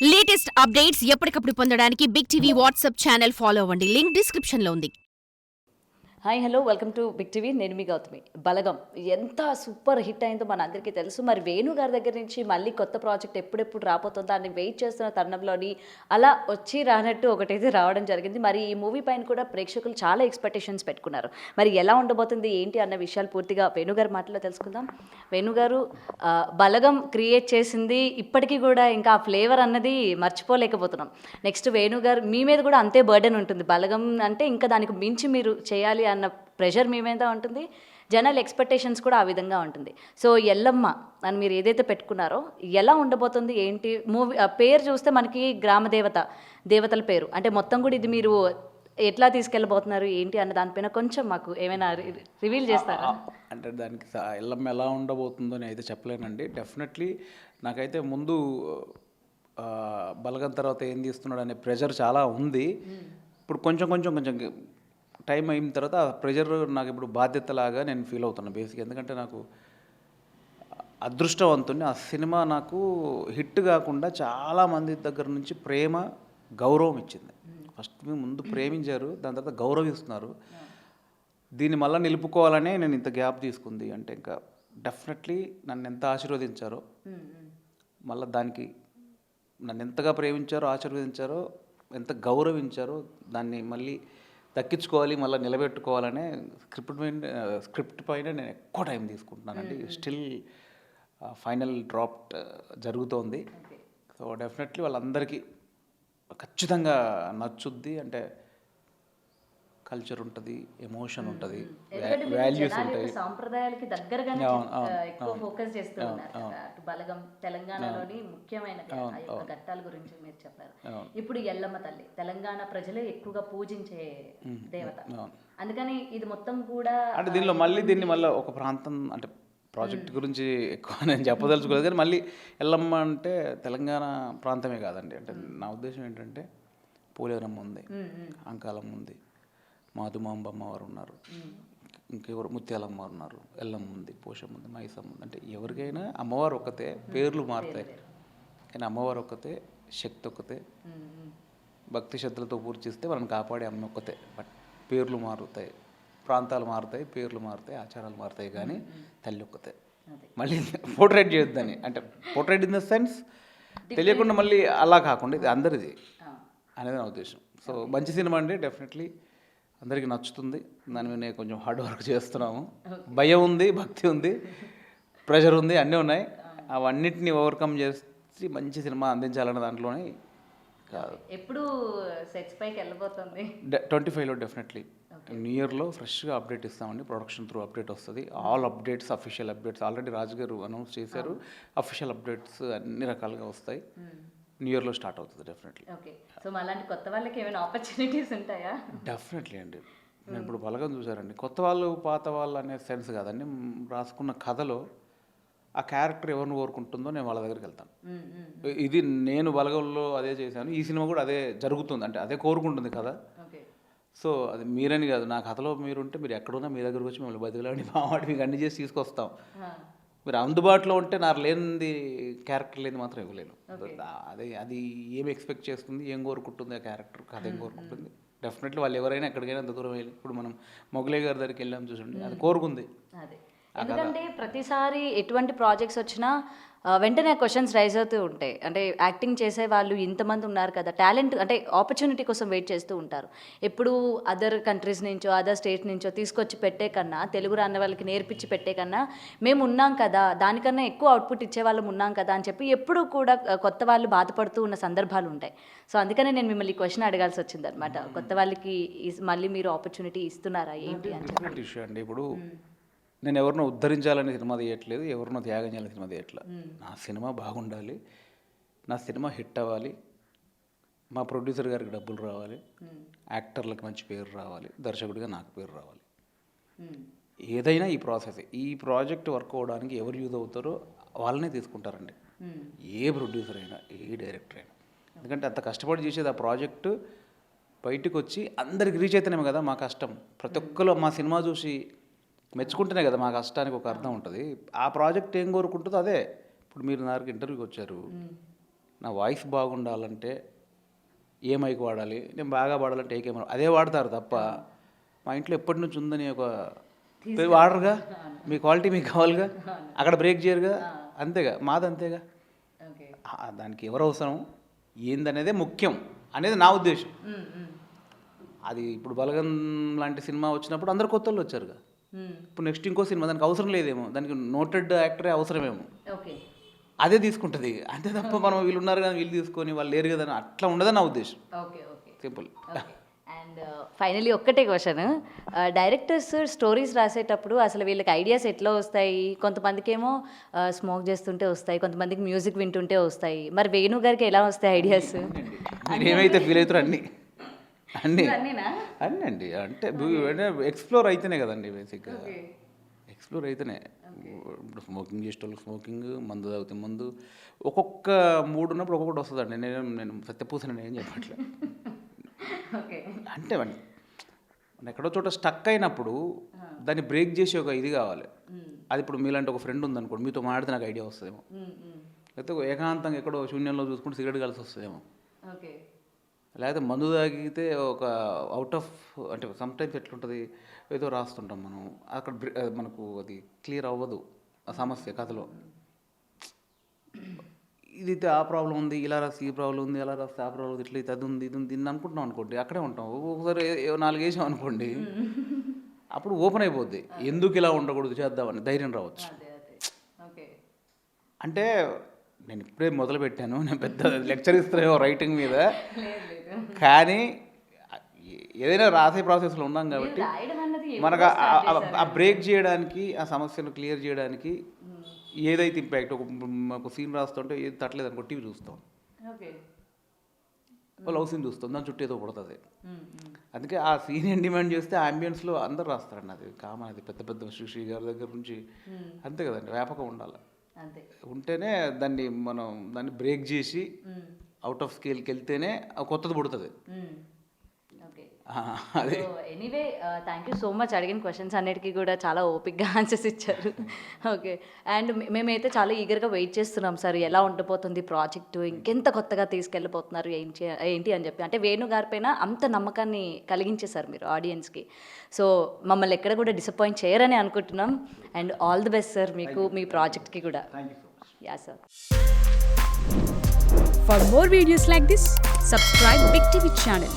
Latest updates ఎప్పటికప్పుడు పొందడానికి big TV WhatsApp channel follow అవ్వండి. లింక్ డిస్క్రిప్షన్లో ఉంది. Hi hello welcome to big TV. నేను మీ గౌతమి. బలగం ఎంత సూపర్ హిట్ అయిందో మన అందరికీ తెలుసు. మరి వేణు గారి దగ్గర నుంచి మళ్ళీ కొత్త ప్రాజెక్ట్ ఎప్పుడెప్పుడు రాబోతుందో అని వెయిట్ చేస్తున్న తరుణంలోని అలా వచ్చి రానట్టు ఒకటైతే రావడం జరిగింది. మరి ఈ మూవీ పైన కూడా ప్రేక్షకులు చాలా ఎక్స్పెక్టేషన్స్ పెట్టుకున్నారు. మరి ఎలా ఉండబోతుంది ఏంటి అన్న విషయాలు పూర్తిగా వేణు గారి మాటలో తెలుసుకుందాం. వేణు గారు బలగం క్రియేట్ చేసింది ఇప్పటికీ కూడా ఇంకా ఆ ఫ్లేవర్ అన్నది మర్చిపోలేకపోతున్నాం. నెక్స్ట్ వేణు గారు మీ మీద కూడా అంతే బర్డెన్ ఉంటుంది. బలగం అంటే ఇంకా దానికి మించి మీరు చేయాలి అన్న ప్రెషర్ మీ మీద ఉంటుంది. జనాల ఎక్స్పెక్టేషన్స్ కూడా ఆ విధంగా ఉంటుంది. సో ఎల్లమ్మ అని మీరు ఏదైతే పెట్టుకున్నారో ఎలా ఉండబోతుంది ఏంటి మూవీ పేరు చూస్తే మనకి గ్రామ దేవతల పేరు అంటే మొత్తం కూడా ఇది మీరు ఎట్లా తీసుకెళ్ళబోతున్నారు ఏంటి అన్న దానిపైన కొంచెం మాకు ఏమైనా రివీల్ చేస్తారా? అంటే దానికి ఎల్లమ్మ ఎలా ఉండబోతుందో నేను అయితే చెప్పలేనండి. డెఫినెట్లీ నాకైతే ముందు బలగం తర్వాత ఏం తీస్తున్నాడు అనే ప్రెషర్ చాలా ఉంది. ఇప్పుడు కొంచెం టైం అయిన తర్వాత ఆ ప్రెషర్ నాకు ఇప్పుడు బాధ్యతలాగా నేను ఫీల్ అవుతున్నాను బేసిక్. ఎందుకంటే నాకు అదృష్టవంతుని ఆ సినిమా నాకు హిట్ కాకుండా చాలామంది దగ్గర నుంచి ప్రేమ గౌరవం ఇచ్చింది. ఫస్ట్ ముందు ప్రేమించారు, దాని తర్వాత గౌరవిస్తున్నారు. దీన్ని మళ్ళీ నిలుపుకోవాలనే నేను ఇంత గ్యాప్ తీసుకుంది. అంటే ఇంకా డెఫినెట్లీ నన్ను ఎంత ఆశీర్వదించారో, మళ్ళీ దానికి నన్ను ఎంతగా ప్రేమించారో, ఆశీర్వదించారో, ఎంత గౌరవించారో దాన్ని మళ్ళీ దక్కించుకోవాలి, మళ్ళీ నిలబెట్టుకోవాలనే స్క్రిప్ట్ పైన నేను ఎక్కువ టైం తీసుకుంటున్నానండి. స్టిల్ ఫైనల్ డ్రాఫ్ట్ జరుగుతోంది. సో డెఫినెట్లీ వాళ్ళందరికీ ఖచ్చితంగా నచ్చుద్ది. అంటే కల్చర్ ఉంటుంది, ఎమోషన్ ఉంటుంది, వాల్యూస్ ఉంటాయి. సాంప్రదాయాలకి దగ్గరగానే ఎక్కువ ఫోకస్ చేస్తూ ఉన్నారు. అటు బలగం తెలంగాణలోని ముఖ్యమైన ఘట్టాల గురించి మీరు చెప్పారు. ఇప్పుడు ఎల్లమ్మ తల్లి తెలంగాణ ప్రజలే ఎక్కువగా పూజించే దేవత. అందుకని ఇది మొత్తం కూడా అంటే దీన్ని మళ్ళీ ఒక ప్రాంతం అంటే ప్రాజెక్ట్ గురించి ఎక్కువ నేను చెప్పదలుచుకోలేదు. కానీ మళ్ళీ ఎల్లమ్మ అంటే తెలంగాణ ప్రాంతమే కాదండి. అంటే నా ఉద్దేశం ఏంటంటే పోలేరమ్మ ఉంది, అంకాలమ్మ ఉంది, మాధుమాంబ అమ్మవారు ఉన్నారు, ఇంకెవరు ముత్యాలమ్మ ఉన్నారు, ఎల్లమ్మ ఉంది, పోషమ్మ ఉంది, మైసమ్మ ఉంది. అంటే ఎవరికైనా అమ్మవారు ఒక్కతే, పేర్లు మారుతాయి కానీ అమ్మవారు ఒక్కతే, శక్తి ఒక్కతే. భక్తి శ్రద్ధలతో పూర్తిస్తే వాళ్ళని కాపాడే అమ్మ ఒక్కతే. బట్ పేర్లు మారుతాయి, ప్రాంతాలు మారుతాయి, పేర్లు మారుతాయి, ఆచారాలు మారుతాయి, కానీ తల్లి ఒక్కతే. మళ్ళీ పోర్ట్రేట్ చేయొద్దని, అంటే పోర్ట్రేట్ ఇన్ ద సెన్స్ తెలియకుండా మళ్ళీ అలా కాకుండా ఇది అందరిది అనేది నా ఉద్దేశం. సో మంచి సినిమా అండి, డెఫినెట్లీ అందరికీ నచ్చుతుంది. దాని మీద కొంచెం హార్డ్ వర్క్ చేస్తున్నాము. భయం ఉంది, భక్తి ఉంది, ప్రెషర్ ఉంది, అన్నీ ఉన్నాయి. అవన్నిటిని ఓవర్కమ్ చేసి మంచి సినిమా అందించాలన్న దాంట్లోనే కాదు. ఎప్పుడు సెట్స్ పైకి వెళ్ళబోతుంది? 25లో డెఫినెట్లీ న్యూ ఇయర్లో ఫ్రెష్గా అప్డేట్ ఇస్తామండి. ప్రొడక్షన్ త్రూ అప్డేట్ వస్తుంది. All updates, official updates already Raju garu announce చేశారు. అఫీషియల్ అప్డేట్స్ అన్ని రకాలుగా వస్తాయి. న్యూ ఇయర్లో స్టార్ట్ అవుతుంది డెఫినెట్లీ. ఓకే. సో అలాంటి కొత్త వాళ్ళకి ఏమైనా ఆపర్చునిటీస్ ఉంటాయా? డెఫినెట్లీ అండి. నేను ఇప్పుడు బలగం చూసారండి, కొత్త వాళ్ళు పాత వాళ్ళు అనే సెన్స్ కాదండి. రాసుకున్న కథలో ఆ క్యారెక్టర్ ఎవరిని కోరుకుంటుందో నేను వాళ్ళ దగ్గరికి వెళ్తాను. ఇది నేను బలగంలో అదే చేశాను, ఈ సినిమా కూడా అదే జరుగుతుంది. అంటే అదే కోరుకుంటుంది కదా. సో అది మీరని కాదు, నా కథలో మీరుంటే మీరు ఎక్కడున్నా మీ దగ్గరకు వచ్చి మిమ్మల్ని బతిలాడి మావాడి మీకు అన్ని చేసి తీసుకొస్తాం. మీరు అందుబాటులో ఉంటే నాకు లేనిది క్యారెక్టర్ లేని మాత్రం ఇవ్వలేను. అది ఏం ఎక్స్పెక్ట్ చేస్తుంది, ఏం కోరుకుంటుంది ఆ క్యారెక్టర్, కథ ఏం కోరుకుంటుంది. డెఫినెట్లీ వాళ్ళు ఎవరైనా ఎక్కడికైనా అంత దూరం వెళ్ళి, ఇప్పుడు మనం మొగలే గారి దగ్గరికి వెళ్ళాం చూసండి, అది కోరుకుంది. ఎందుకంటే ప్రతిసారి ఎటువంటి ప్రాజెక్ట్స్ వచ్చినా వెంటనే క్వశ్చన్స్ రైజ్ అవుతూ ఉంటాయి. అంటే యాక్టింగ్ చేసే వాళ్ళు ఇంతమంది ఉన్నారు కదా, టాలెంట్ అంటే ఆపర్చునిటీ కోసం వెయిట్ చేస్తూ ఉంటారు. ఎప్పుడు అదర్ కంట్రీస్ నుంచో అదర్ స్టేట్ నుంచో తీసుకొచ్చి పెట్టే కన్నా, తెలుగు రాని వాళ్ళకి నేర్పించి పెట్టే కన్నా మేము ఉన్నాం కదా, దానికన్నా ఎక్కువ అవుట్పుట్ ఇచ్చే వాళ్ళం ఉన్నాం కదా అని చెప్పి ఎప్పుడు కూడా కొత్త వాళ్ళు బాధపడుతూ ఉన్న సందర్భాలు ఉంటాయి. సో అందుకనే నేను మిమ్మల్ని ఈ క్వశ్చన్ అడగాల్సి వచ్చింది అనమాట. కొత్త వాళ్ళకి మళ్ళీ మీరు ఆపర్చునిటీ ఇస్తున్నారా ఏంటి అని చెప్పి. ఇష్యూ అండి. ఇప్పుడు నేను ఎవరినో ఉద్ధరించాలని సినిమా తీయట్లేదు, ఎవరినో త్యాగం చేయాలని సినిమా తీయట్లేదు. నా సినిమా బాగుండాలి, నా సినిమా హిట్ అవ్వాలి, మా ప్రొడ్యూసర్ గారికి డబ్బులు రావాలి, యాక్టర్లకు మంచి పేరు రావాలి, దర్శకుడిగా నాకు పేరు రావాలి. ఏదైనా ఈ ప్రాసెస్, ఈ ప్రాజెక్ట్ వర్క్ అవ్వడానికి ఎవరు యూజ్ అవుతారో వాళ్ళనే తీసుకుంటారండి. ఏ ప్రొడ్యూసర్ అయినా, ఏ డైరెక్టర్ అయినా. ఎందుకంటే అంత కష్టపడి చేసేది ఆ ప్రాజెక్టు బయటకు వచ్చి అందరికి రీచ్ అయితేనేమో కదా మా కష్టం. ప్రతి ఒక్కరు మా సినిమా చూసి మెచ్చుకుంటేనే కదా మా కష్టానికి ఒక అర్థం ఉంటుంది. ఆ ప్రాజెక్ట్ ఏం కోరుకుంటుందో అదే. ఇప్పుడు మీరు నాకు ఇంటర్వ్యూకి వచ్చారు, నా వాయిస్ బాగుండాలంటే ఏ మైక్ వాడాలి, నేను బాగా వాడాలంటే ఏ కెమెరా, అదే వాడతారు తప్ప మా ఇంట్లో ఎప్పటి నుంచి ఉందని ఒక వాడరుగా. మీ క్వాలిటీ మీకు కావాలిగా, అక్కడ బ్రేక్ చేయరుగా, అంతేగా, మాది అంతేగా. దానికి ఎవరు అవసరం ఏందనేదే ముఖ్యం అనేది నా ఉద్దేశం. అది ఇప్పుడు బలగం లాంటి సినిమా వచ్చినప్పుడు అందరు కొత్త వాళ్ళు వచ్చారుగా. ఇప్పుడు నెక్స్ట్ ఇంకో సినిమా దానికి అవసరం లేదేమో, దానికి నోటెడ్ యాక్టరే అవసరమేమో, అదే తీసుకుంటుంది. అంతే తప్ప మనం వీళ్ళు ఉన్నారు కానీ వీళ్ళు తీసుకొని వాళ్ళు లేరు కదా అట్లా ఉండదని నా ఉద్దేశం. సింపుల్. అండ్ ఫైనలీ ఒక్కటే క్వశ్చన్, డైరెక్టర్స్ స్టోరీస్ రాసేటప్పుడు అసలు వీళ్ళకి ఐడియాస్ ఎట్లా వస్తాయి? కొంతమందికి ఏమో స్మోక్ చేస్తుంటే వస్తాయి, కొంతమందికి మ్యూజిక్ వింటుంటే వస్తాయి. మరి వేణు గారికి ఎలా వస్తాయి ఐడియాస్? మీరు ఏమైతే ఫీల్ అవుతారో అన్నీ అండి. అంటే ఎక్స్ప్లోర్ అయితేనే కదండి బేసిక్గా, ఎక్స్ప్లోర్ అయితేనే. ఇప్పుడు స్మోకింగ్ చేసేటోళ్ళు స్మోకింగ్, మందు తాగితే మందు, ఒక్కొక్క మూడు ఉన్నప్పుడు ఒక్కొక్కటి వస్తుందండి. నేను సత్యపూసని ఏం చెప్పట్లే. అంటే మనం ఎక్కడో చోట స్టక్ అయినప్పుడు దాన్ని బ్రేక్ చేసి ఒక ఇది కావాలి. అది ఇప్పుడు మీలాంటి ఒక ఫ్రెండ్ ఉందనుకోండి, మీతో మాట్లాడితే నాకు ఐడియా వస్తుందేమో. లేకపోతే ఏకాంతంగా ఎక్కడో శూన్యంలో చూసుకుంటే సిగరెట్ కలిసి వస్తుందేమో. లేకపోతే మందు తాగితే ఒక అవుట్ ఆఫ్, అంటే సమ్టైమ్స్ ఎట్లుంటుంది, ఏదో రాస్తుంటాం మనం, అక్కడ మనకు అది క్లియర్ అవ్వదు ఆ సమస్య కథలో. ఇది ఆ ప్రాబ్లం ఉంది, ఇలా రాస్తే ఈ ప్రాబ్లం ఉంది, అలా రాస్తే ఆ ప్రాబ్లం ఉంది, ఇట్లా అది ఉంది, ఇది ఉంది ఇన్ని అనుకుంటున్నాం అనుకోండి, అక్కడే ఉంటాం. ఒకసారి 4 వేసాం అనుకోండి, అప్పుడు ఓపెన్ అయిపోద్ది. ఎందుకు ఇలా ఉండకూడదు, చేద్దామని ధైర్యం రావచ్చు. అంటే నేను ఇప్పుడే మొదలు పెట్టాను, నేను పెద్ద లెక్చర్ ఇస్తానేమో రైటింగ్ మీద, కానీ ఏదైనా రాసే ప్రాసెస్లో ఉన్నాం కాబట్టి మనకు ఆ బ్రేక్ చేయడానికి, ఆ సమస్యను క్లియర్ చేయడానికి ఏదైతే ఇంపాక్ట్, ఒక సీన్ రాస్తుంటే ఏది తట్టలేదు అనుకో, టీవీ చూస్తాం, లవ్ సీన్ చూస్తాం, దాని చుట్టూ ఏదో పడుతుంది. అందుకే ఆ సీన్ ఏం డిమాండ్ చేస్తే ఆ అంబియన్స్లో అందరు రాస్తారండి. అది కామన్, అది పెద్ద పెద్ద శ్రీ గారి దగ్గర నుంచి అంతే కదండి. వ్యాపకం ఉండాలి, ఉంటేనే దాన్ని బ్రేక్ చేసి అవుట్ ఆఫ్ స్కేల్కి వెళ్తేనే కొత్తది పుడుతుంది. అదే. Anyway thank you so much. అడిగిన క్వశ్చన్స్ అన్నిటికీ కూడా చాలా ఓపిక్గా ఆన్సర్స్ ఇచ్చారు. ఓకే. అండ్ మేమైతే చాలా ఈగర్గా వెయిట్ చేస్తున్నాం సార్, ఎలా ఉండిపోతుంది ప్రాజెక్టు, ఇంకెంత కొత్తగా తీసుకెళ్ళిపోతున్నారు ఏంటి అని చెప్పి. అంటే వేణు గారి పైన అంత నమ్మకాన్ని కలిగించేశారు మీరు ఆడియన్స్కి. సో మమ్మల్ని ఎక్కడ కూడా డిసప్పాయింట్ చేయరని అనుకుంటున్నాం. And all the best sir మీకు, మీ ప్రాజెక్ట్కి కూడా. Yeah sir. For more videos like this, subscribe Big TV channel.